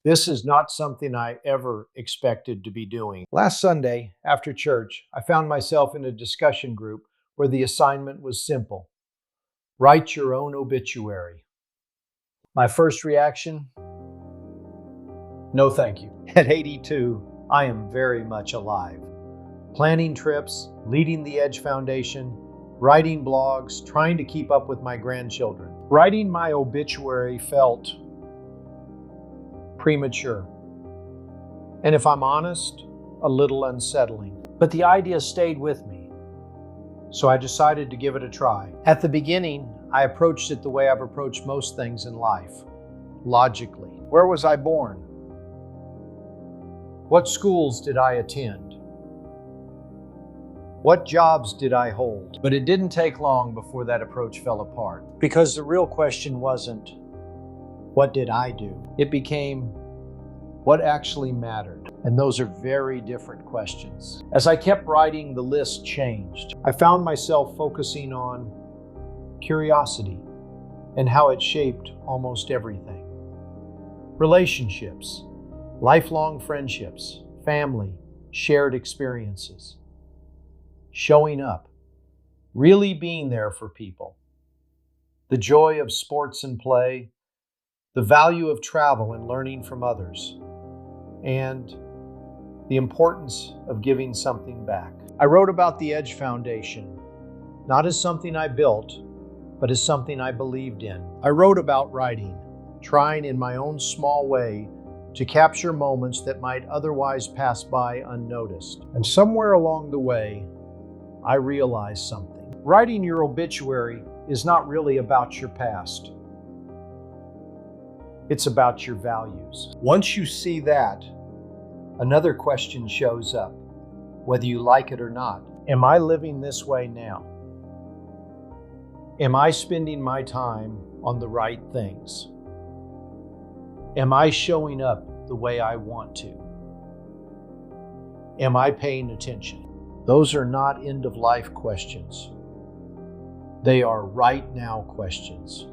This is not something I ever expected to be doing. Last Sunday, after church, I found myself in a discussion group where the assignment was simple: write your own obituary. My first reaction? No, thank you. At 82, I am very much alive. Planning trips, leading the Edge Foundation, writing blogs, trying to keep up with my grandchildren. Writing my obituary felt premature. And if I'm honest, a little unsettling. But the idea stayed with me, so I decided to give it a try. At the beginning, I approached it the way I've approached most things in life, logically. Where was I born? What schools did I attend? What jobs did I hold? But it didn't take long before that approach fell apart. Because the real question wasn't, what did I do? It became, what actually mattered? And those are very different questions. As I kept writing, the list changed. I found myself focusing on curiosity and how it shaped almost everything. Relationships, lifelong friendships, family, shared experiences. Showing up, really being there for people. The joy of sports and play, the value of travel and learning from others, and the importance of giving something back. I wrote about the Edge Foundation, not as something I built, but as something I believed in. I wrote about writing, trying in my own small way to capture moments that might otherwise pass by unnoticed. And somewhere along the way, I realized something. Writing your obituary is not really about your past. It's about your values. Once you see that, another question shows up, whether you like it or not. Am I living this way now? Am I spending my time on the right things? Am I showing up the way I want to? Am I paying attention? Those are not end-of-life questions. They are right now questions.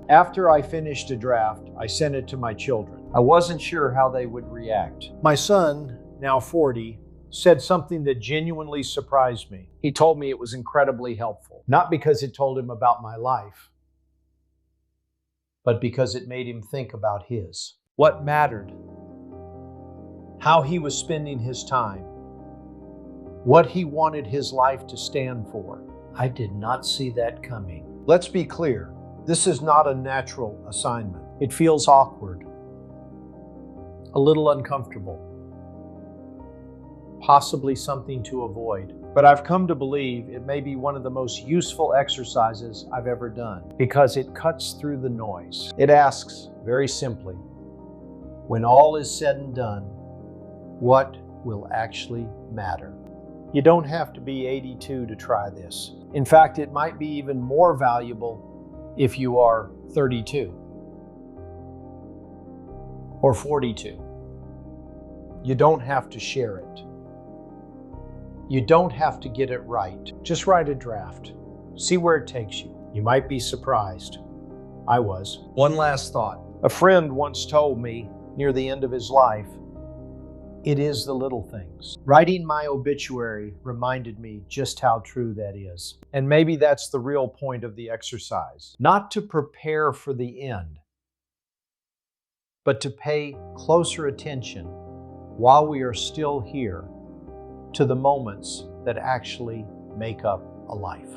After I finished a draft, I sent it to my children. I wasn't sure how they would react. My son, now 40, said something that genuinely surprised me. He told me it was incredibly helpful, not because it told him about my life, but because it made him think about his. What mattered, how he was spending his time, what he wanted his life to stand for. I did not see that coming. Let's be clear, this is not a natural assignment. It feels awkward, a little uncomfortable, possibly something to avoid. But I've come to believe it may be one of the most useful exercises I've ever done because it cuts through the noise. It asks, very simply, when all is said and done, what will actually matter? You don't have to be 82 to try this. In fact, it might be even more valuable if you are 32 or 42. You don't have to share it. You don't have to get it right. Just write a draft. See where it takes you. You might be surprised. I was. One last thought. A friend once told me near the end of his life, it is the little things. Writing my obituary reminded me just how true that is. And maybe that's the real point of the exercise. Not to prepare for the end, but to pay closer attention while we are still here to the moments that actually make up a life.